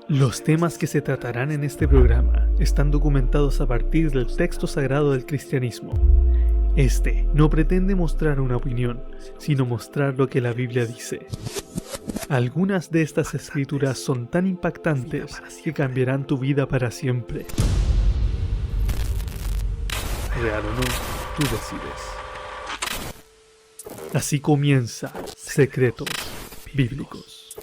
Los temas que se tratarán en este programa están documentados a partir del texto sagrado del cristianismo. Este no pretende mostrar una opinión, sino mostrar lo que la Biblia dice. Algunas de estas escrituras son tan impactantes que cambiarán tu vida para siempre. Real o no, tú decides. Así comienza Secretos Bíblicos.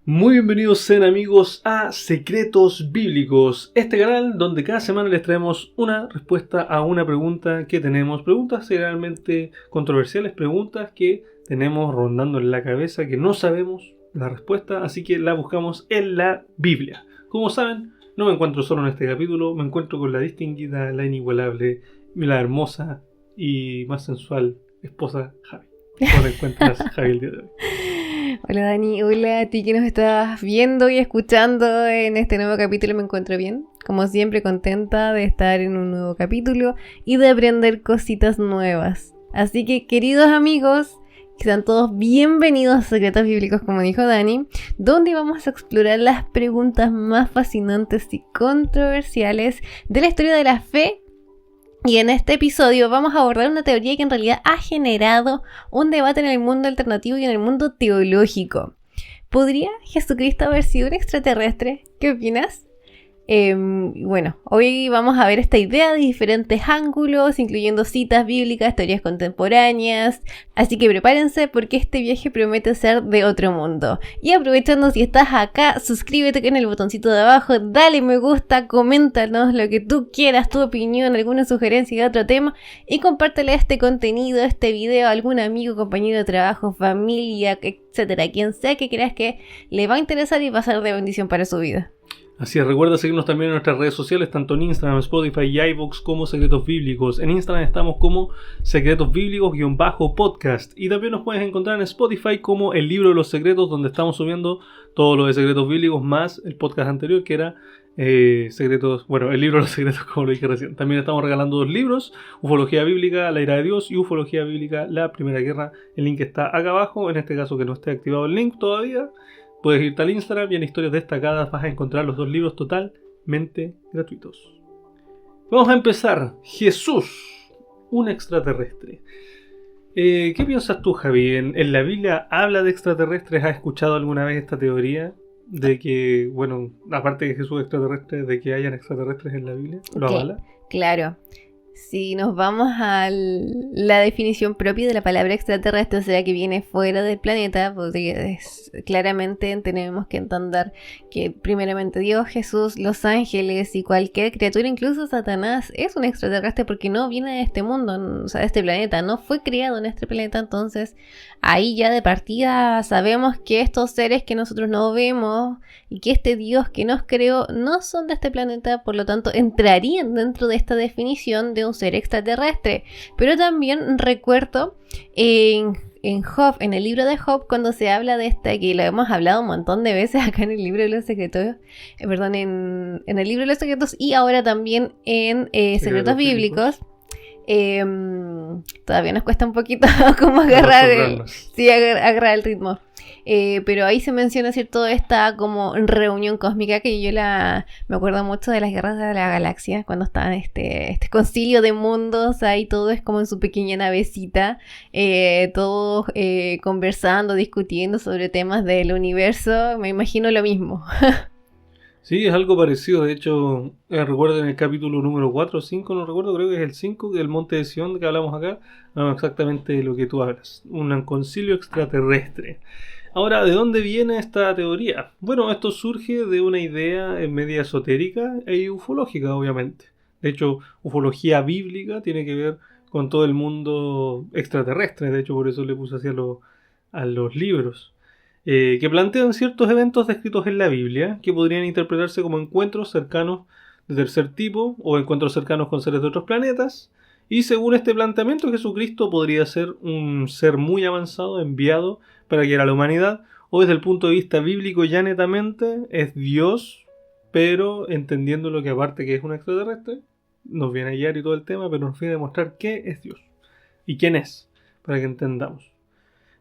Muy bienvenidos sean amigos a Secretos Bíblicos, este canal donde cada semana les traemos una respuesta a una pregunta que tenemos, preguntas generalmente controversiales, preguntas que tenemos rondando en la cabeza que no sabemos la respuesta, así que la buscamos en la Biblia. Como saben, no me encuentro solo en este capítulo, me encuentro con la distinguida, la inigualable, la hermosa y más sensual esposa Javi. ¿Cómo te encuentras, Javi, el día de hoy? Hola Dani, hola a ti que nos estás viendo y escuchando en este nuevo capítulo. Me encuentro bien, como siempre contenta de estar en un nuevo capítulo y de aprender cositas nuevas. Así que queridos amigos, sean todos bienvenidos a Secretos Bíblicos, como dijo Dani, donde vamos a explorar las preguntas más fascinantes y controversiales de la historia de la fe. Y en este episodio vamos a abordar una teoría que en realidad ha generado un debate en el mundo alternativo y en el mundo teológico. ¿Podría Jesucristo haber sido un extraterrestre? ¿Qué opinas? Bueno, hoy vamos a ver esta idea de diferentes ángulos, incluyendo citas bíblicas, teorías contemporáneas, así que prepárense porque este viaje promete ser de otro mundo. Y aprovechando, si estás acá, suscríbete en el botoncito de abajo, dale me gusta, coméntanos lo que tú quieras, tu opinión, alguna sugerencia de otro tema y compártele este contenido, este video a algún amigo, compañero de trabajo, familia, etcétera, quien sea que creas que le va a interesar y va a ser de bendición para su vida. Así es, recuerda seguirnos también en nuestras redes sociales, tanto en Instagram, Spotify y iVoox como Secretos Bíblicos. En Instagram estamos como Secretos Bíblicos-podcast y también nos puedes encontrar en Spotify como El Libro de los Secretos, donde estamos subiendo todo lo de Secretos Bíblicos más el podcast anterior que era El Libro de los Secretos, como lo dije recién. También estamos regalando 2 libros, Ufología Bíblica, La Ira de Dios y Ufología Bíblica, La Primera Guerra. El link está acá abajo, en este caso que no esté activado el link todavía. Puedes irte al Instagram y en historias destacadas vas a encontrar los 2 libros totalmente gratuitos. Vamos a empezar. Jesús, un extraterrestre. ¿Qué piensas tú, Javi? ¿En la Biblia habla de extraterrestres? ¿Has escuchado alguna vez esta teoría? De que, bueno, aparte de Jesús extraterrestre, de que hayan extraterrestres en la Biblia. ¿Lo avala? Claro. Si nos vamos a la definición propia de la palabra extraterrestre, o sea, que viene fuera del planeta, pues claramente tenemos que entender que primeramente Dios, Jesús, los ángeles y cualquier criatura, incluso Satanás, es un extraterrestre porque no viene de este mundo, o sea, de este planeta, no fue criado en este planeta. Entonces ahí ya de partida sabemos que estos seres que nosotros no vemos y que este Dios que nos creó no son de este planeta, por lo tanto entrarían dentro de esta definición de un ser extraterrestre. Pero también recuerdo en Job, en el libro de Job, cuando se habla de esta, que lo hemos hablado un montón de veces acá en el libro de los secretos, en el libro de los secretos y ahora también en Secretos Bíblicos. Todavía nos cuesta un poquito como agarrar el ritmo. Pero ahí se menciona, ¿cierto?, esta como reunión cósmica que me acuerdo mucho de las guerras de la galaxia, cuando estaban este concilio de mundos, ahí todo es como en su pequeña navecita, todos conversando, discutiendo sobre temas del universo. Me imagino lo mismo. Sí, es algo parecido. De hecho, recuerdo en el capítulo número 4 o 5, no recuerdo, creo que es el 5, del Monte de Sion de que hablamos acá, exactamente de lo que tú hablas, un concilio extraterrestre. Ahora, ¿de dónde viene esta teoría? Bueno, esto surge de una idea media esotérica e ufológica, obviamente. De hecho, ufología bíblica tiene que ver con todo el mundo extraterrestre, de hecho por eso le puse así a los libros. Que plantean ciertos eventos descritos en la Biblia que podrían interpretarse como encuentros cercanos de tercer tipo o encuentros cercanos con seres de otros planetas. Y según este planteamiento, Jesucristo podría ser un ser muy avanzado enviado para guiar a la humanidad, o desde el punto de vista bíblico ya netamente es Dios, pero entendiendo lo que aparte que es un extraterrestre, nos viene a guiar y todo el tema, pero nos viene a demostrar qué es Dios y quién es. para que entendamos.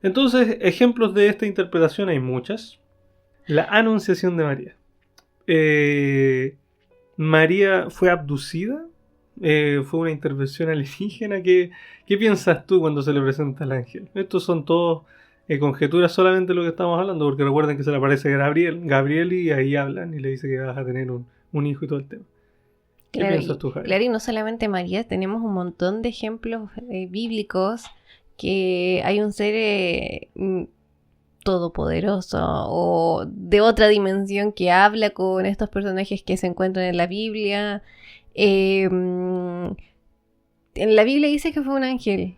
Entonces, ejemplos de esta interpretación hay muchas. La anunciación de María. María fue abducida, fue una intervención alienígena. ¿Qué piensas tú cuando se le presenta al ángel? Estos son todos conjeturas solamente de lo que estamos hablando, porque recuerden que se le aparece Gabriel y ahí hablan y le dice que vas a tener un hijo y todo el tema. ¿Qué piensas tú, Javi? Claro, y no solamente María, tenemos un montón de ejemplos bíblicos que hay un ser todopoderoso o de otra dimensión que habla con estos personajes que se encuentran en la Biblia. En la Biblia dice que fue un ángel,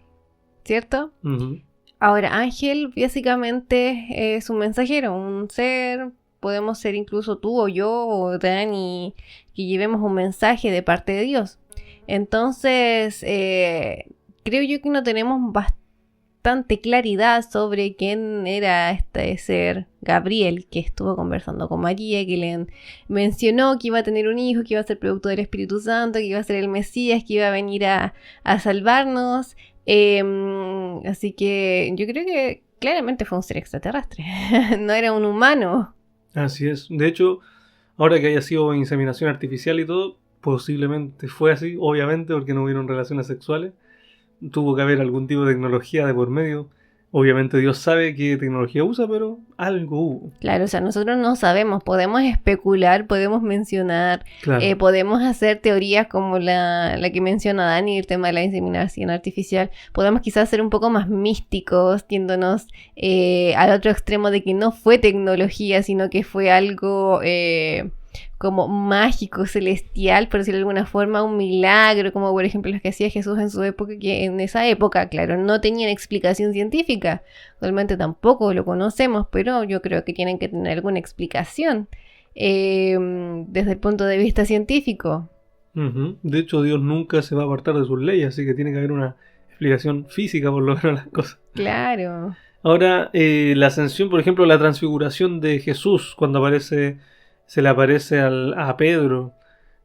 ¿cierto? Uh-huh. Ahora, ángel básicamente es un mensajero, un ser, podemos ser incluso tú o yo o Dani, que llevemos un mensaje de parte de Dios. Entonces, creo yo que no tenemos bastante claridad sobre quién era este ser Gabriel, que estuvo conversando con María, que le mencionó que iba a tener un hijo, que iba a ser producto del Espíritu Santo, que iba a ser el Mesías, que iba a venir a salvarnos. Así que yo creo que claramente fue un ser extraterrestre, no era un humano. Así es. De hecho, ahora que haya sido inseminación artificial y todo, posiblemente fue así, obviamente, porque no hubieron relaciones sexuales. Tuvo que haber algún tipo de tecnología de por medio. Obviamente Dios sabe qué tecnología usa, pero algo hubo. Claro, o sea, nosotros no sabemos, podemos especular, podemos mencionar, Claro. podemos hacer teorías como la que menciona Dani, el tema de la inseminación artificial. Podemos quizás ser un poco más místicos, yéndonos al otro extremo de que no fue tecnología, sino que fue algo como mágico, celestial, por decirlo de alguna forma, un milagro, como por ejemplo los que hacía Jesús en su época, que en esa época, claro, no tenían explicación científica. Realmente tampoco lo conocemos, pero yo creo que tienen que tener alguna explicación desde el punto de vista científico. Uh-huh. De hecho, Dios nunca se va a apartar de sus leyes, así que tiene que haber una explicación física por lo menos las cosas. Claro. Ahora, la ascensión, por ejemplo, la transfiguración de Jesús, cuando se le aparece a Pedro,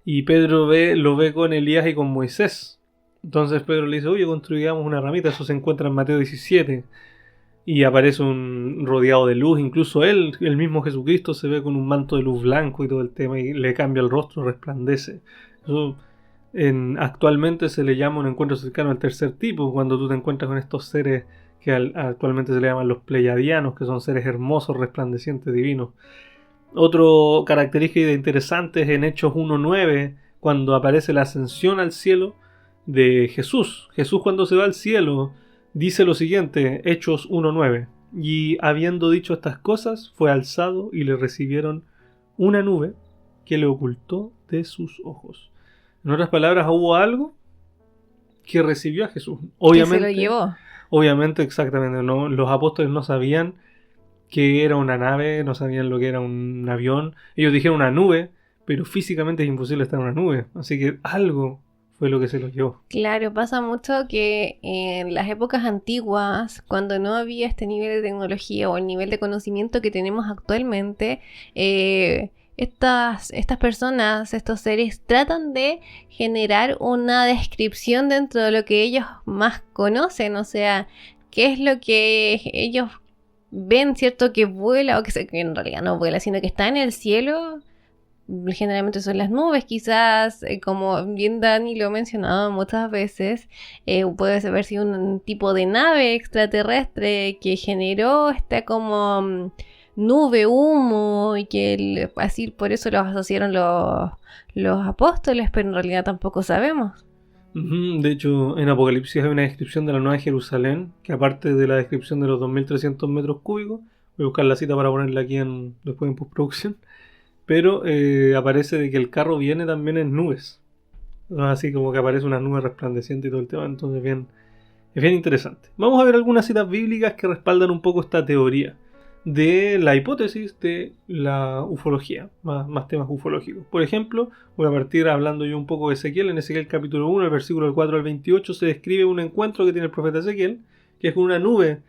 y Pedro lo ve con Elías y con Moisés. Entonces Pedro le dice, oye, construyamos una ramita. Eso se encuentra en Mateo 17. Y aparece un rodeado de luz. Incluso él, el mismo Jesucristo, se ve con un manto de luz blanco y todo el tema, y le cambia el rostro, resplandece. Eso actualmente se le llama un encuentro cercano al tercer tipo, cuando tú te encuentras con estos seres que actualmente se le llaman los pleiadianos, que son seres hermosos, resplandecientes, divinos. Otro característica interesante es en Hechos 1.9, cuando aparece la ascensión al cielo de Jesús. Jesús, cuando se va al cielo, dice lo siguiente, Hechos 1.9: y habiendo dicho estas cosas, fue alzado y le recibieron una nube que le ocultó de sus ojos. En otras palabras, hubo algo que recibió a Jesús. Obviamente, que se lo llevó. Obviamente, exactamente, no, los apóstoles no sabían que era una nave, no sabían lo que era un avión. Ellos dijeron una nube, pero físicamente es imposible estar en una nube. Así que algo fue lo que se los llevó. Claro, pasa mucho que en las épocas antiguas, cuando no había este nivel de tecnología o el nivel de conocimiento que tenemos actualmente, estas personas, estos seres, tratan de generar una descripción dentro de lo que ellos más conocen, o sea, qué es lo que ellos ven, ¿cierto? Que vuela, o que en realidad no vuela, sino que está en el cielo. Generalmente son las nubes, quizás, como bien Dani lo ha mencionado muchas veces, puede haber sido un tipo de nave extraterrestre que generó esta como nube, humo, y que así por eso los asociaron los apóstoles, pero en realidad tampoco sabemos. De hecho, en Apocalipsis hay una descripción de la Nueva Jerusalén, que aparte de la descripción de los 2300 metros cúbicos, voy a buscar la cita para ponerla aquí después en postproducción, pero aparece de que el carro viene también en nubes, así como que aparece una nube resplandeciente y todo el tema. Entonces es bien interesante. Vamos a ver algunas citas bíblicas que respaldan un poco esta teoría de la hipótesis de la ufología, más temas ufológicos. Por ejemplo, voy a partir hablando yo un poco de Ezequiel. En Ezequiel capítulo 1, el versículo del 4 al 28, se describe un encuentro que tiene el profeta Ezequiel, que es con una nube,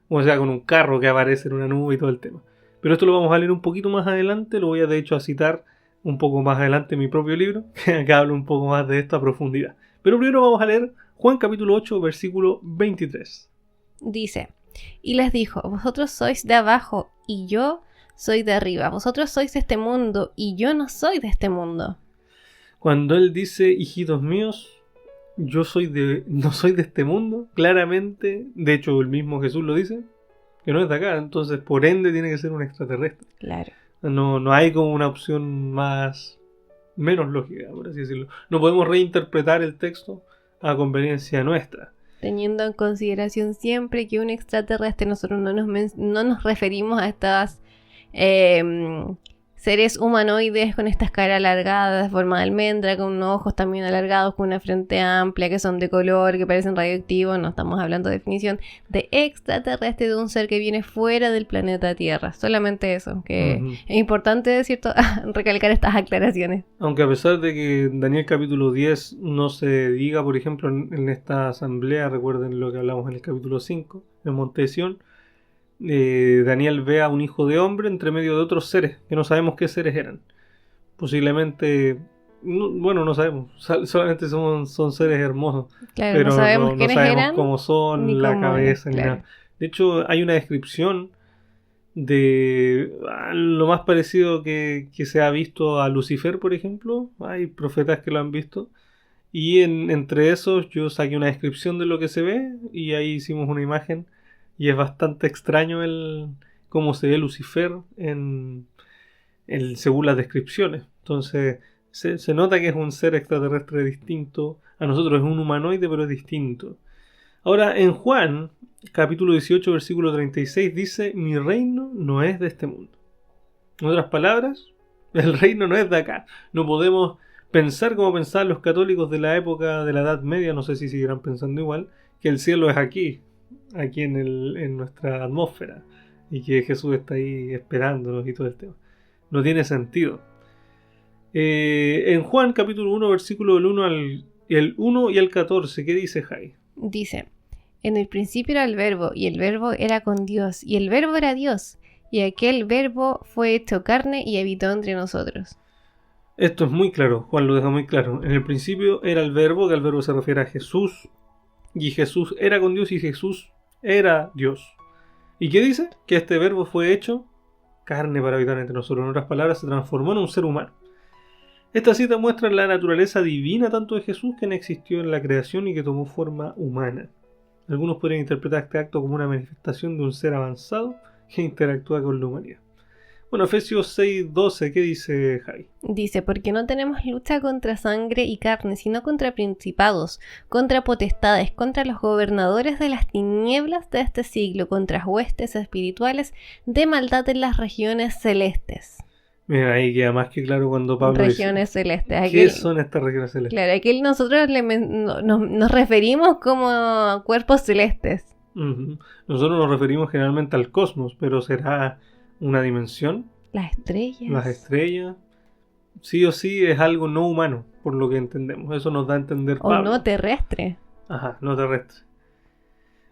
o sea, con un carro que aparece en una nube y todo el tema. Pero esto lo vamos a leer un poquito más adelante, lo voy a de hecho a citar un poco más adelante en mi propio libro, que acá hablo un poco más de esto a profundidad. Pero primero vamos a leer Juan capítulo 8, versículo 23. Dice, y les dijo, vosotros sois de abajo y yo soy de arriba. Vosotros sois de este mundo y yo no soy de este mundo. Cuando él dice, hijitos míos, no soy de este mundo, claramente, de hecho el mismo Jesús lo dice, que no es de acá, entonces por ende tiene que ser un extraterrestre. Claro. No hay como una opción menos lógica, por así decirlo. No podemos reinterpretar el texto a conveniencia nuestra. Teniendo en consideración siempre que un extraterrestre, nosotros no nos referimos a estas seres humanoides con estas caras alargadas de forma de almendra, con unos ojos también alargados, con una frente amplia, que son de color, que parecen radioactivos. No estamos hablando de definición de extraterrestre, de un ser que viene fuera del planeta Tierra. Solamente eso, que es importante, ¿cierto?, recalcar estas aclaraciones. Aunque a pesar de que Daniel capítulo 10 no se diga, por ejemplo, en esta asamblea, recuerden lo que hablamos en el capítulo 5, en Monte de Sión, Daniel ve a un hijo de hombre entre medio de otros seres, que no sabemos qué seres eran. Posiblemente, no sabemos, solamente son seres hermosos. Claro, pero no sabemos quiénes sabemos eran, cómo son, ni la cómo cabeza, eran, ni claro. nada. De hecho, hay una descripción de lo más parecido que se ha visto a Lucifer, por ejemplo. Hay profetas que lo han visto. Y entre esos yo saqué una descripción de lo que se ve y ahí hicimos una imagen. Y es bastante extraño cómo se ve Lucifer según las descripciones. Entonces se nota que es un ser extraterrestre distinto. A nosotros es un humanoide, pero es distinto. Ahora, en Juan, capítulo 18, versículo 36, dice, mi reino no es de este mundo. En otras palabras, el reino no es de acá. No podemos pensar como pensaban los católicos de la época de la Edad Media, no sé si seguirán pensando igual, que el cielo es aquí en nuestra atmósfera, y que Jesús está ahí esperándonos y todo el tema. No tiene sentido. En Juan capítulo 1, versículo del 1 y el 14, ¿qué dice Jai? Dice, en el principio era el verbo, y el verbo era con Dios, y el verbo era Dios, y aquel verbo fue hecho carne y habitó entre nosotros. Esto es muy claro, Juan lo deja muy claro. En el principio era el verbo, que el verbo se refiere a Jesús, y Jesús era con Dios y Jesús era Dios. ¿Y qué dice? Que este verbo fue hecho carne para habitar entre nosotros. En otras palabras, se transformó en un ser humano. Esta cita muestra la naturaleza divina tanto de Jesús, que no existió en la creación y que tomó forma humana. Algunos podrían interpretar este acto como una manifestación de un ser avanzado que interactúa con la humanidad. Bueno, Efesios 6:12, ¿qué dice Jai? Dice, porque no tenemos lucha contra sangre y carne, sino contra principados, contra potestades, contra los gobernadores de las tinieblas de este siglo, contra huestes espirituales de maldad en las regiones celestes. Mira, ahí queda más que claro cuando Pablo regiones dice, celestes. Aquí, ¿qué son estas regiones celestes? Claro, aquí nosotros nos referimos como cuerpos celestes. Nosotros nos referimos generalmente al cosmos, pero ¿será una dimensión? Las estrellas. Las estrellas. Sí o sí es algo no humano, por lo que entendemos. Eso nos da a entender Pablo. O no terrestre. Ajá, no terrestre.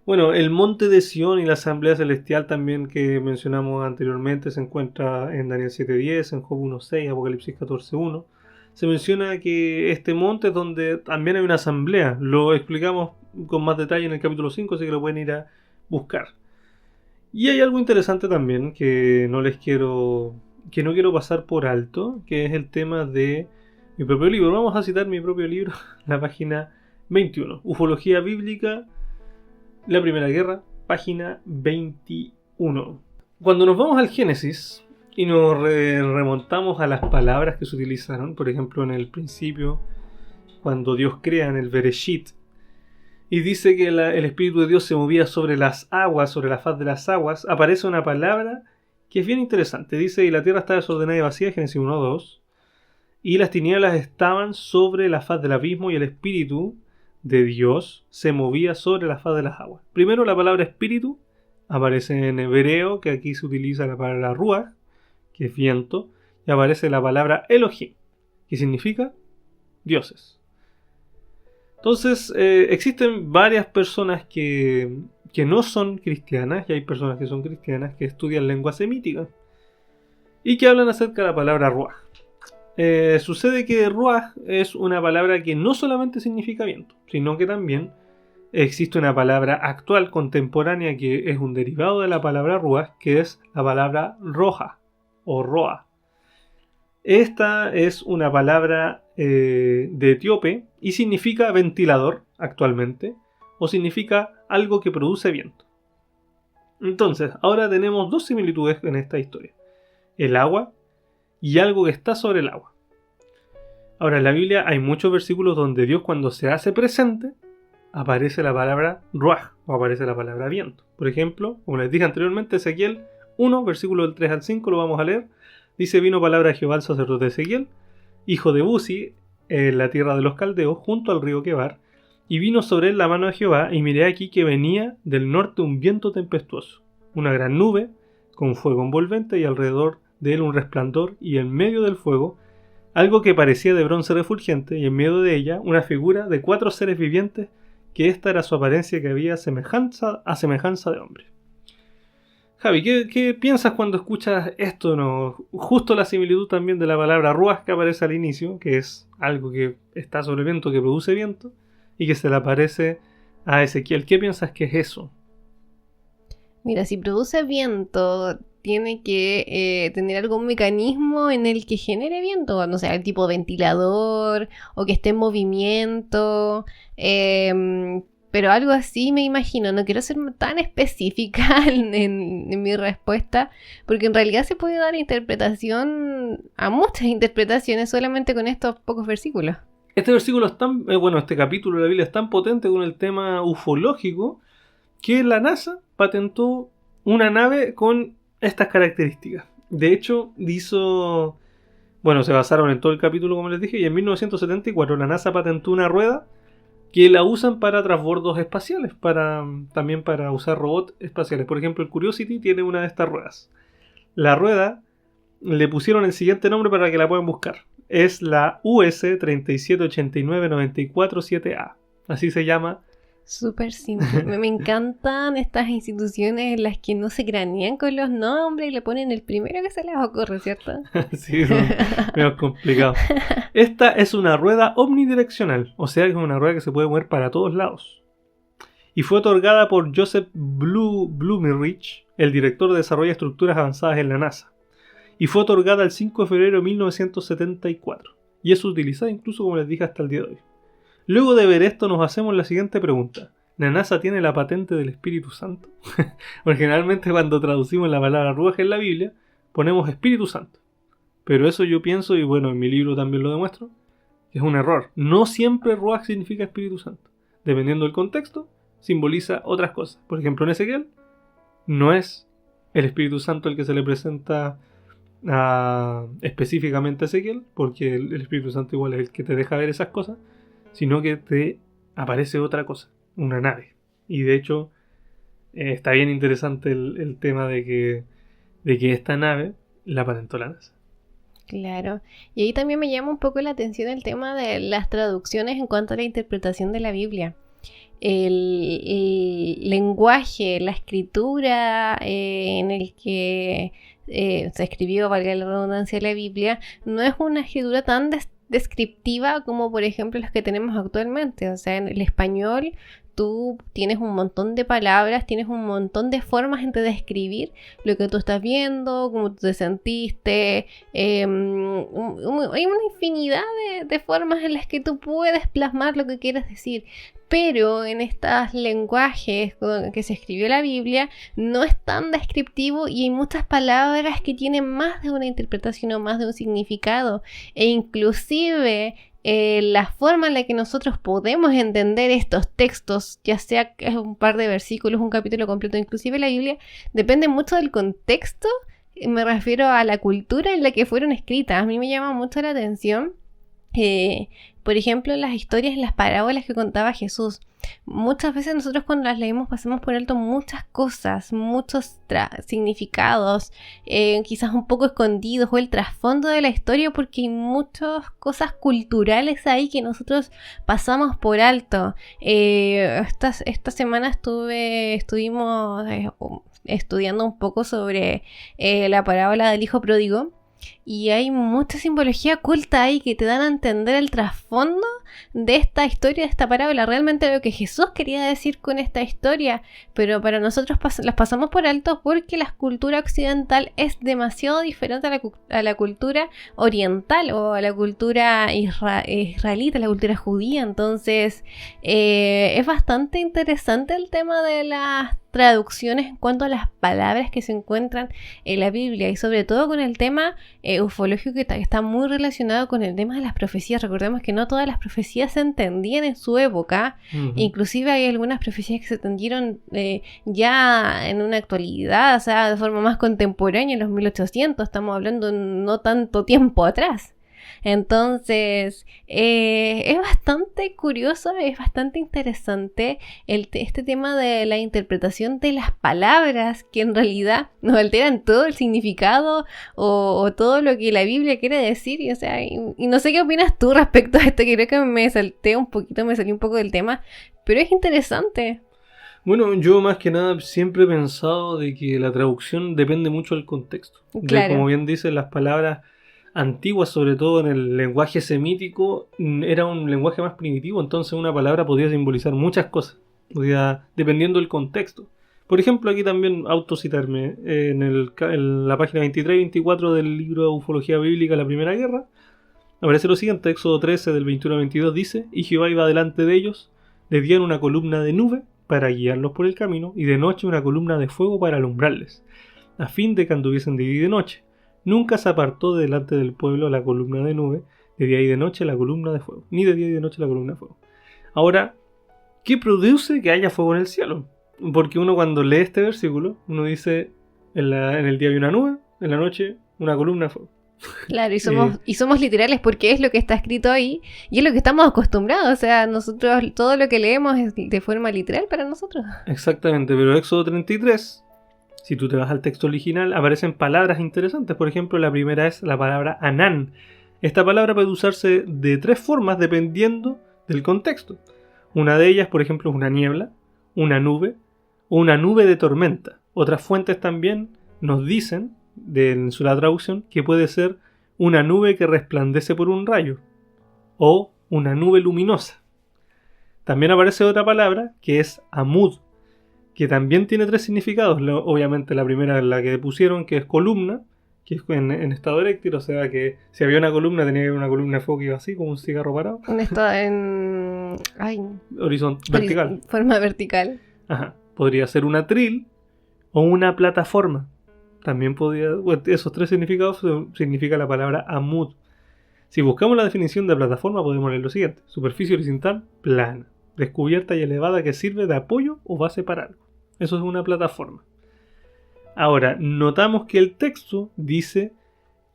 Bueno, el monte de Sión y la asamblea celestial también que mencionamos anteriormente se encuentra en Daniel 7:10, en Job 1:6, Apocalipsis 14:1. Se menciona que este monte es donde también hay una asamblea. Lo explicamos con más detalle en el capítulo 5, así que lo pueden ir a buscar. Y hay algo interesante también que no quiero pasar por alto, que es el tema de mi propio libro. Vamos a citar mi propio libro, la página 21, Ufología Bíblica, la Primera Guerra, página 21. Cuando nos vamos al Génesis y nos remontamos a las palabras que se utilizaron, por ejemplo en el principio, cuando Dios crea en el Bereshit, y dice que el Espíritu de Dios se movía sobre las aguas, sobre la faz de las aguas, aparece una palabra que es bien interesante. Dice, y la tierra estaba desordenada y vacía, Génesis 1:2, y las tinieblas estaban sobre la faz del abismo, y el Espíritu de Dios se movía sobre la faz de las aguas. Primero, la palabra espíritu aparece en hebreo, que aquí se utiliza la palabra ruach, que es viento, y aparece la palabra Elohim, que significa dioses. Entonces, existen varias personas que no son cristianas, y hay personas que son cristianas que estudian lengua semítica y que hablan acerca de la palabra ruach. Sucede que ruach es una palabra que no solamente significa viento, sino que también existe una palabra actual, contemporánea, que es un derivado de la palabra ruach, que es la palabra roja o roa. Esta es una palabra de etíope y significa ventilador actualmente, o significa algo que produce viento. Entonces, ahora tenemos dos similitudes en esta historia: el agua y algo que está sobre el agua. Ahora, en la Biblia hay muchos versículos donde Dios, cuando se hace presente, aparece la palabra ruach o aparece la palabra viento. Por ejemplo, como les dije anteriormente, Ezequiel 1, versículo del 3 al 5, lo vamos a leer. Dice: vino palabra de Jehová al sacerdote Ezequiel, hijo de Buzi, en la tierra de los caldeos, junto al río Quebar, y vino sobre él la mano de Jehová, y miré aquí que venía del norte un viento tempestuoso, una gran nube con fuego envolvente, y alrededor de él un resplandor, y en medio del fuego algo que parecía de bronce refulgente, y en medio de ella una figura de 4 seres vivientes, que esta era su apariencia, que había semejanza de hombre. Javi, ¿qué piensas cuando escuchas esto, no? Justo la similitud también de la palabra ruach que aparece al inicio, que es algo que está sobre viento, que produce viento, y que se le aparece a Ezequiel. ¿Qué piensas que es eso? Mira, si produce viento, tiene que tener algún mecanismo en el que genere viento, no sé, el tipo ventilador o que esté en movimiento, pero algo así me imagino. No quiero ser tan específica en mi respuesta, porque en realidad se puede dar interpretación a muchas interpretaciones solamente con estos pocos versículos. Este versículo es tan, este capítulo de la Biblia es tan potente con el tema ufológico que la NASA patentó una nave con estas características. De hecho, se basaron en todo el capítulo, como les dije, y en 1974 la NASA patentó una rueda que la usan para transbordos espaciales, también para usar robots espaciales. Por ejemplo, el Curiosity tiene una de estas ruedas. La rueda le pusieron el siguiente nombre para que la puedan buscar. Es la US 3789947A. Así se llama. Súper simple. Me encantan estas instituciones en las que no se cranean con los nombres y le ponen el primero que se les ocurre, ¿cierto? Sí, son medio complicados. Esta es una rueda omnidireccional, o sea que es una rueda que se puede mover para todos lados. Y fue otorgada por Joseph Blumerich, el director de desarrollo de estructuras avanzadas en la NASA. Y fue otorgada el 5 de febrero de 1974. Y es utilizada incluso, como les dije, hasta el día de hoy. Luego de ver esto, nos hacemos la siguiente pregunta: ¿la NASA tiene la patente del Espíritu Santo? Porque generalmente cuando traducimos la palabra ruach en la Biblia, ponemos Espíritu Santo. Pero eso yo pienso, y bueno, en mi libro también lo demuestro, que es un error. No siempre ruach significa Espíritu Santo. Dependiendo del contexto, simboliza otras cosas. Por ejemplo, en Ezequiel, no es el Espíritu Santo el que se le presenta específicamente a Ezequiel, porque el Espíritu Santo igual es el que te deja ver esas cosas, sino que te aparece otra cosa, una nave. Y de hecho, está bien interesante el tema de que esta nave la patentó la NASA. Claro, y ahí también me llama un poco la atención el tema de las traducciones en cuanto a la interpretación de la Biblia. El lenguaje, la escritura en el que se escribió, valga la redundancia, la Biblia, no es una escritura tan descriptiva como por ejemplo las que tenemos actualmente. O sea, en el español tú tienes un montón de palabras, tienes un montón de formas de describir lo que tú estás viendo, cómo tú te sentiste. Hay una infinidad de formas en las que tú puedes plasmar lo que quieres decir. Pero en estos lenguajes con que se escribió la Biblia no es tan descriptivo y hay muchas palabras que tienen más de una interpretación o más de un significado. E inclusive la forma en la que nosotros podemos entender estos textos, ya sea que es un par de versículos, un capítulo completo, inclusive la Biblia, depende mucho del contexto. Me refiero a la cultura en la que fueron escritas. A mí me llama mucho la atención por ejemplo, las historias, las parábolas que contaba Jesús. Muchas veces nosotros cuando las leemos pasamos por alto muchas cosas, muchos significados, quizás un poco escondidos, o el trasfondo de la historia, porque hay muchas cosas culturales ahí que nosotros pasamos por alto. Esta semana estuvimos estudiando un poco sobre la parábola del hijo pródigo. Y hay mucha simbología oculta ahí que te dan a entender el trasfondo de esta historia, de esta parábola, realmente lo que Jesús quería decir con esta historia, pero para nosotros las pasamos por alto porque la cultura occidental es demasiado diferente a la cultura oriental o a la cultura israelita, la cultura judía. Entonces es bastante interesante el tema de las traducciones en cuanto a las palabras que se encuentran en la Biblia, y sobre todo con el tema ufológico que está muy relacionado con el tema de las profecías. Recordemos que no todas las profecías se entendían en su época. Inclusive hay algunas profecías que se entendieron ya en una actualidad, o sea, de forma más contemporánea, en los 1800, estamos hablando no tanto tiempo atrás. Entonces es bastante curioso, es bastante interesante este tema de la interpretación de las palabras, que en realidad nos alteran todo el significado o todo lo que la Biblia quiere decir. Y, o sea, y no sé qué opinas tú respecto a esto, que creo que me salí un poco del tema, pero es interesante. Bueno, yo más que nada siempre he pensado de que la traducción depende mucho del contexto. Claro. Como bien dicen, las palabras antiguas, sobre todo en el lenguaje semítico, era un lenguaje más primitivo, entonces una palabra podía simbolizar muchas cosas, dependiendo del contexto. Por ejemplo, aquí también autocitarme, en la página 23 y 24 del libro de Ufología Bíblica, La Primera Guerra, aparece lo siguiente: Éxodo 13 del 21 al 22 dice: y Jehová iba delante de ellos de día en una columna de nube para guiarlos por el camino, y de noche una columna de fuego para alumbrarles, a fin de que anduviesen de día y de noche. Nunca se apartó de delante del pueblo la columna de nube, de día y de noche la columna de fuego, ni de día y de noche la columna de fuego. Ahora, ¿qué produce que haya fuego en el cielo? Porque uno cuando lee este versículo, uno dice, en el día hay una nube, en la noche una columna de fuego. Claro, y somos literales porque es lo que está escrito ahí y es lo que estamos acostumbrados. O sea, nosotros todo lo que leemos es de forma literal para nosotros. Exactamente, pero Éxodo 33... si tú te vas al texto original, aparecen palabras interesantes. Por ejemplo, la primera es la palabra anán. Esta palabra puede usarse de tres formas dependiendo del contexto. Una de ellas, por ejemplo, es una niebla, una nube o una nube de tormenta. Otras fuentes también nos dicen, en su traducción, que puede ser una nube que resplandece por un rayo o una nube luminosa. También aparece otra palabra que es amud, que también tiene tres significados. Obviamente la primera es la que pusieron, que es columna, que es en estado eréctil, o sea que si había una columna tenía que haber una columna de fuego que iba así, como un cigarro parado. Horizonte, vertical. Forma vertical. Ajá. Podría ser un atril o una plataforma. También podría... Bueno, esos tres significados significa la palabra amud. Si buscamos la definición de plataforma podemos leer lo siguiente: superficie horizontal plana, descubierta y elevada que sirve de apoyo o base para algo. Eso es una plataforma. Ahora, notamos que el texto dice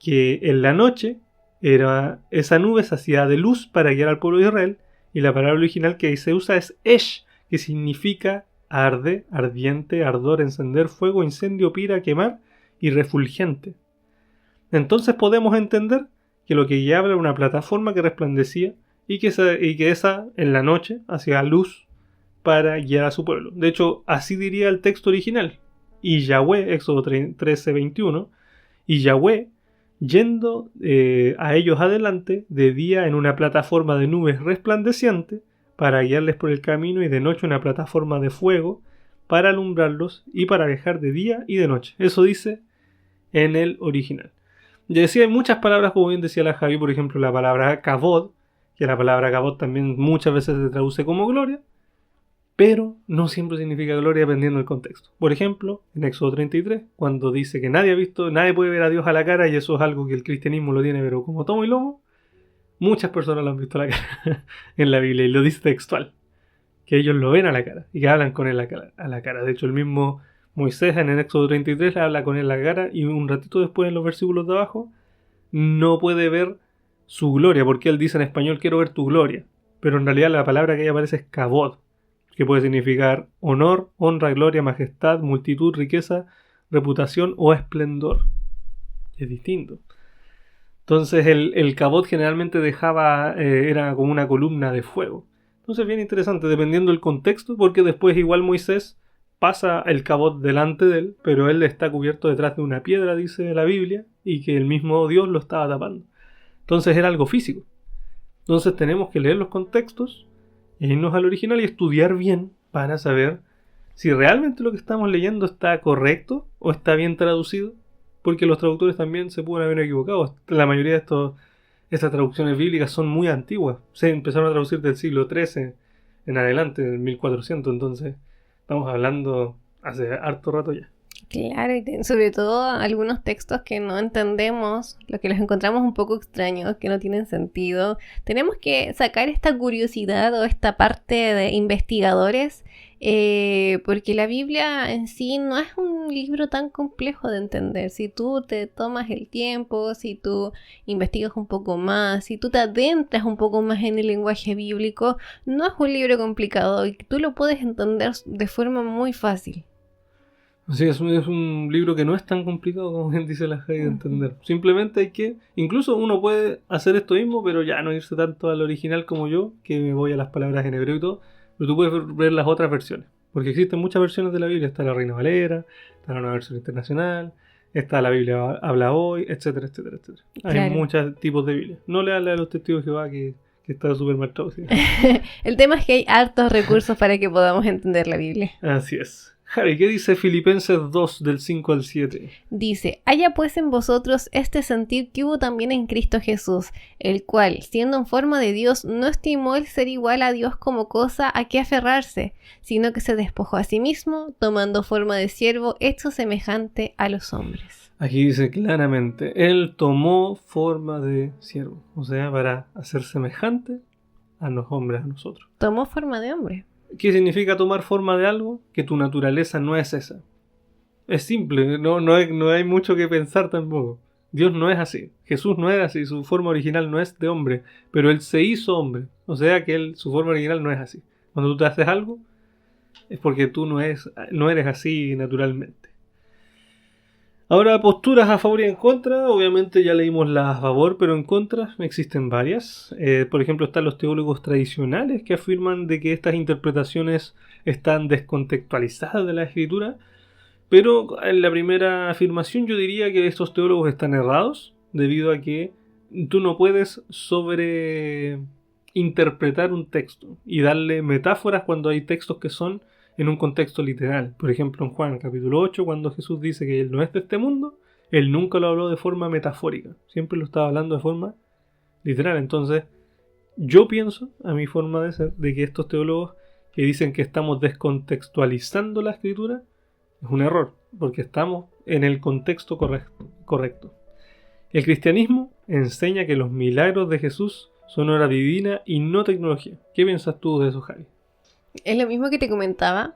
que en la noche esa nube se hacía de luz para guiar al pueblo de Israel, y la palabra original que ahí se usa es esh, que significa arde, ardiente, ardor, encender, fuego, incendio, pira, quemar y refulgente. Entonces podemos entender que lo que guiaba era una plataforma que resplandecía y que esa en la noche hacía luz para guiar a su pueblo. De hecho, así diría el texto original. Y Yahweh, Éxodo 13:21, y Yahweh, yendo a ellos adelante, de día en una plataforma de nubes resplandeciente, para guiarles por el camino, y de noche una plataforma de fuego, para alumbrarlos y para viajar de día y de noche. Eso dice en el original. Ya decía, hay muchas palabras, como bien decía la Javi, por ejemplo, la palabra kavod, que la palabra kavod también muchas veces se traduce como gloria, pero no siempre significa gloria dependiendo del contexto. Por ejemplo, en Éxodo 33, cuando dice que nadie puede ver a Dios a la cara, y eso es algo que el cristianismo lo tiene pero como tomo y lomo, muchas personas lo han visto a la cara en la Biblia, y lo dice textual, que ellos lo ven a la cara y que hablan con él a la cara. De hecho, el mismo Moisés en el Éxodo 33 habla con él a la cara, y un ratito después, en los versículos de abajo, no puede ver su gloria, porque él dice en español: quiero ver tu gloria, pero en realidad la palabra que ahí aparece es kavod, que puede significar honor, honra, gloria, majestad, multitud, riqueza, reputación o esplendor. Es distinto. Entonces el kavod generalmente era como una columna de fuego. Entonces bien interesante, dependiendo del contexto, porque después igual Moisés pasa el cabot delante de él, pero él está cubierto detrás de una piedra, dice la Biblia, y que el mismo Dios lo estaba tapando. Entonces era algo físico. Entonces tenemos que leer los contextos, e irnos al original y estudiar bien para saber si realmente lo que estamos leyendo está correcto o está bien traducido, porque los traductores también se pueden haber equivocado. La mayoría de estas traducciones bíblicas son muy antiguas. Se empezaron a traducir del siglo XIII en adelante, del 1400, entonces estamos hablando hace harto rato ya. Claro, y sobre todo algunos textos que no entendemos, lo que los encontramos un poco extraños, que no tienen sentido. Tenemos que sacar esta curiosidad o esta parte de investigadores, porque la Biblia en sí no es un libro tan complejo de entender. Si tú te tomas el tiempo, si tú investigas un poco más, si tú te adentras un poco más en el lenguaje bíblico, no es un libro complicado y tú lo puedes entender de forma muy fácil. Sí, es un libro que no es tan complicado como bien dice la Javi de entender. Simplemente hay que, incluso uno puede hacer esto mismo, pero ya no irse tanto al original como yo, que me voy a las palabras en hebreo y todo, pero tú puedes ver las otras versiones, porque existen muchas versiones de la Biblia. Está la Reina Valera, está la nueva versión internacional, está la Biblia habla hoy, etcétera, etcétera, etcétera. Hay Claro. muchos tipos de Biblia. No le hable a los testigos de Jehová que está súper mal traducido. El tema es que hay hartos recursos para que podamos entender la Biblia. Así es. Javi, ¿qué dice Filipenses 2 del 5 al 7? Dice, haya pues en vosotros este sentir que hubo también en Cristo Jesús, el cual, siendo en forma de Dios, no estimó el ser igual a Dios como cosa a que aferrarse, sino que se despojó a sí mismo, tomando forma de siervo, hecho semejante a los hombres. Aquí dice claramente, Él tomó forma de siervo, o sea, para hacer semejante a los hombres, a nosotros. Tomó forma de hombre. ¿Qué significa tomar forma de algo? Que tu naturaleza no es esa. Es simple, no hay mucho que pensar tampoco. Dios no es así, Jesús no es así, su forma original no es de hombre, pero Él se hizo hombre, o sea que su forma original no es así. Cuando tú te haces algo, es porque tú no eres así naturalmente. Ahora, posturas a favor y en contra. Obviamente ya leímos las a favor, pero en contra existen varias. Por ejemplo, están los teólogos tradicionales que afirman de que estas interpretaciones están descontextualizadas de la escritura. Pero en la primera afirmación yo diría que estos teólogos están errados, debido a que tú no puedes sobreinterpretar un texto y darle metáforas cuando hay textos que son en un contexto literal. Por ejemplo, en Juan capítulo 8, cuando Jesús dice que Él no es de este mundo, Él nunca lo habló de forma metafórica, siempre lo estaba hablando de forma literal. Entonces, yo pienso, a mi forma de ser, de que estos teólogos que dicen que estamos descontextualizando la escritura, es un error, porque estamos en el contexto correcto. El cristianismo enseña que los milagros de Jesús son obra divina y no tecnología. ¿Qué piensas tú de eso, Javi? Es lo mismo que te comentaba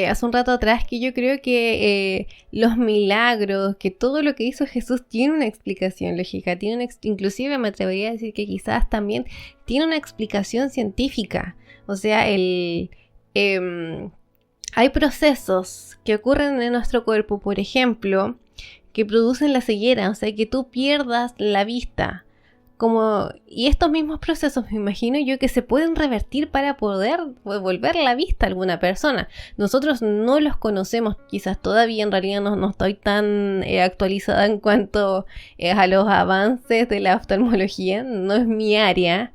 hace un rato atrás, que yo creo que los milagros, que todo lo que hizo Jesús tiene una explicación lógica, inclusive me atrevería a decir que quizás también tiene una explicación científica. O sea, hay procesos que ocurren en nuestro cuerpo, por ejemplo, que producen la ceguera, o sea, que tú pierdas la vista. Y estos mismos procesos, me imagino yo, que se pueden revertir para poder devolver la vista a alguna persona. Nosotros no los conocemos, quizás todavía, en realidad no estoy tan actualizada en cuanto a los avances de la oftalmología, no es mi área,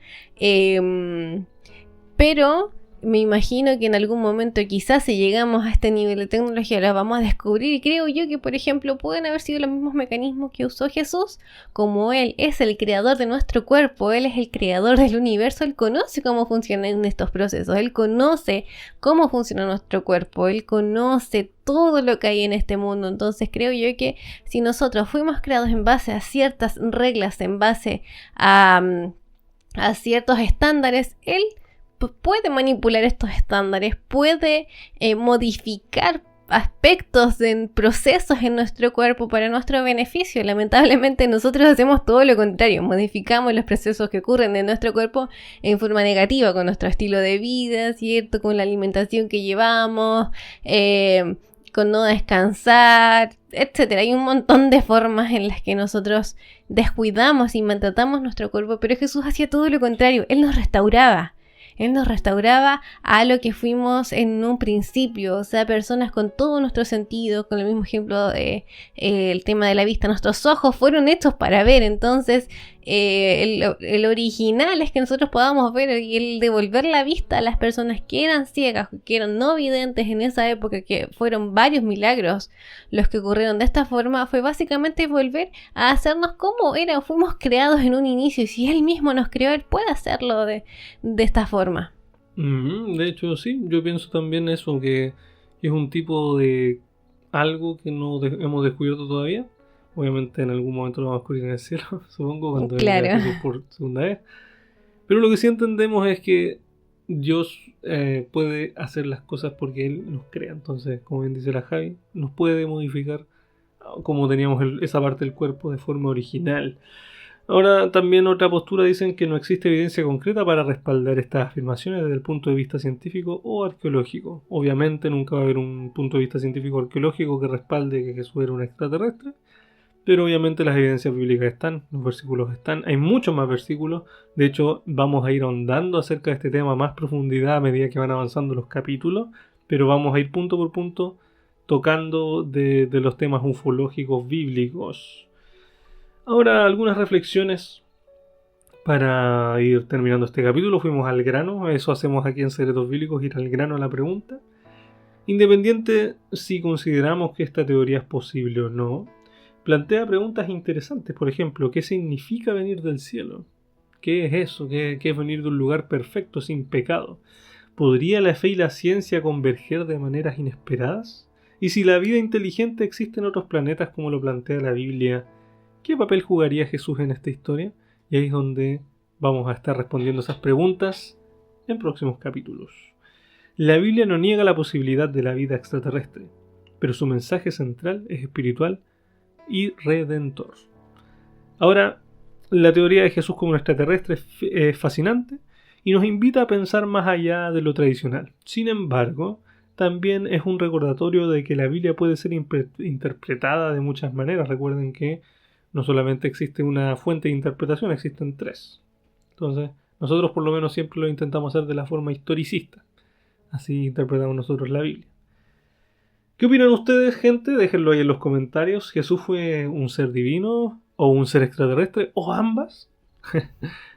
pero me imagino que en algún momento, quizás si llegamos a este nivel de tecnología, la vamos a descubrir, y creo yo que, por ejemplo, pueden haber sido los mismos mecanismos que usó Jesús. Como Él es el creador de nuestro cuerpo, Él es el creador del universo, Él conoce cómo funcionan estos procesos, Él conoce cómo funciona nuestro cuerpo, Él conoce todo lo que hay en este mundo. Entonces creo yo que si nosotros fuimos creados en base a ciertas reglas, en base a ciertos estándares, Él puede manipular estos estándares, puede modificar aspectos en procesos en nuestro cuerpo para nuestro beneficio. Lamentablemente nosotros hacemos todo lo contrario, modificamos los procesos que ocurren en nuestro cuerpo en forma negativa, con nuestro estilo de vida, ¿cierto? Con la alimentación que llevamos, con no descansar, etcétera. Hay un montón de formas en las que nosotros descuidamos y maltratamos nuestro cuerpo, pero Jesús hacía todo lo contrario. Él nos restauraba. Él nos restauraba a lo que fuimos en un principio, o sea, personas con todo nuestro sentido, con el mismo ejemplo de el tema de la vista. Nuestros ojos fueron hechos para ver, entonces el original es que nosotros podamos ver, y el devolver la vista a las personas que eran ciegas, que eran no videntes en esa época, que fueron varios milagros los que ocurrieron de esta forma, fue básicamente volver a hacernos como fuimos creados en un inicio, y si Él mismo nos creó, Él puede hacerlo de esta forma. De hecho, sí, yo pienso también eso, que es un tipo de algo que no hemos descubierto todavía. Obviamente en algún momento lo vamos a descubrir en el cielo, supongo, cuando venga Jesús por segunda vez. Pero lo que sí entendemos es que Dios puede hacer las cosas porque Él nos crea. Entonces, como bien dice la Javi, nos puede modificar como teníamos esa parte del cuerpo de forma original. Ahora, también otra postura dicen que no existe evidencia concreta para respaldar estas afirmaciones desde el punto de vista científico o arqueológico. Obviamente nunca va a haber un punto de vista científico o arqueológico que respalde que Jesús era un extraterrestre. Pero obviamente las evidencias bíblicas están, los versículos están, hay muchos más versículos. De hecho, vamos a ir ahondando acerca de este tema a más profundidad a medida que van avanzando los capítulos, pero vamos a ir punto por punto tocando de los temas ufológicos bíblicos. Ahora, algunas reflexiones para ir terminando este capítulo. Fuimos al grano, eso hacemos aquí en Secretos Bíblicos, ir al grano a la pregunta. Independiente si consideramos que esta teoría es posible o no, plantea preguntas interesantes. Por ejemplo, ¿qué significa venir del cielo? ¿Qué es eso? ¿Qué es venir de un lugar perfecto, sin pecado? ¿Podría la fe y la ciencia converger de maneras inesperadas? ¿Y si la vida inteligente existe en otros planetas como lo plantea la Biblia, qué papel jugaría Jesús en esta historia? Y ahí es donde vamos a estar respondiendo esas preguntas en próximos capítulos. La Biblia no niega la posibilidad de la vida extraterrestre, pero su mensaje central es espiritual y redentor. Ahora, la teoría de Jesús como un extraterrestre es fascinante y nos invita a pensar más allá de lo tradicional. Sin embargo, también es un recordatorio de que la Biblia puede ser interpretada de muchas maneras. Recuerden que no solamente existe una fuente de interpretación, existen tres. Entonces, nosotros por lo menos siempre lo intentamos hacer de la forma historicista. Así interpretamos nosotros la Biblia. ¿Qué opinan ustedes, gente? Déjenlo ahí en los comentarios. ¿Jesús fue un ser divino o un ser extraterrestre o ambas?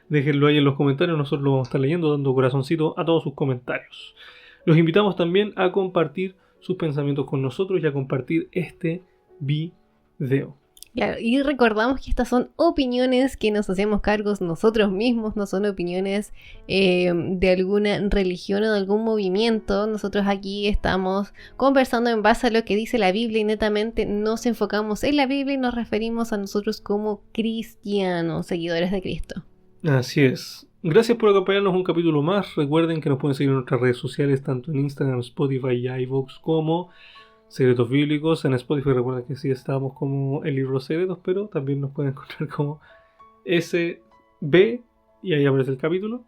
Déjenlo ahí en los comentarios. Nosotros lo vamos a estar leyendo, dando corazoncito a todos sus comentarios. Los invitamos también a compartir sus pensamientos con nosotros y a compartir este video. Claro, y recordamos que estas son opiniones que nos hacemos cargos nosotros mismos, no son opiniones de alguna religión o de algún movimiento. Nosotros aquí estamos conversando en base a lo que dice la Biblia y netamente nos enfocamos en la Biblia y nos referimos a nosotros como cristianos, seguidores de Cristo. Así es. Gracias por acompañarnos un capítulo más. Recuerden que nos pueden seguir en nuestras redes sociales, tanto en Instagram, Spotify y iVoox como Secretos Bíblicos. En Spotify recuerden que sí estamos como el libro Secretos, pero también nos pueden encontrar como SB y ahí aparece el capítulo.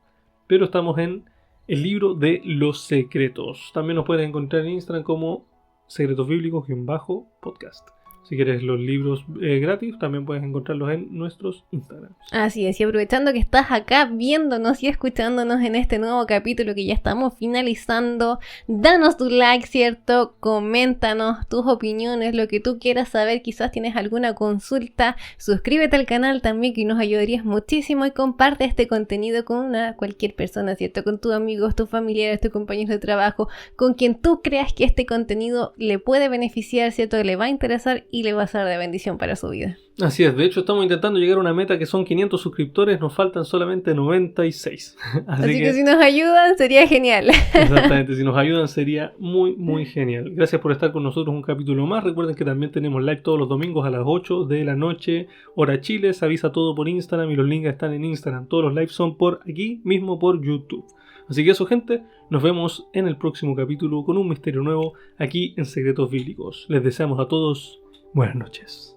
Pero estamos en el libro de los secretos. También nos pueden encontrar en Instagram como Secretos Bíblicos-podcast. Si quieres los libros gratis, también puedes encontrarlos en nuestros Instagrams. Así es, y aprovechando que estás acá viéndonos y escuchándonos en este nuevo capítulo que ya estamos finalizando, danos tu like, ¿cierto? Coméntanos tus opiniones, lo que tú quieras saber, quizás tienes alguna consulta, suscríbete al canal también que nos ayudarías muchísimo y comparte este contenido con cualquier persona, ¿cierto? Con tus amigos, tus familiares, tus compañeros de trabajo, con quien tú creas que este contenido le puede beneficiar, ¿cierto? Que le va a interesar y le va a ser de bendición para su vida. Así es, de hecho estamos intentando llegar a una meta que son 500 suscriptores, nos faltan solamente 96. Así que si nos ayudan sería genial. Exactamente, si nos ayudan sería muy genial. Gracias por estar con nosotros un capítulo más. Recuerden que también tenemos live todos los domingos a las 8 de la noche, hora Chile. Se avisa todo por Instagram y los links están en Instagram. Todos los lives son por aquí mismo por YouTube. Así que eso, gente, nos vemos en el próximo capítulo con un misterio nuevo aquí en Secretos Bíblicos. Les deseamos a todos buenas noches.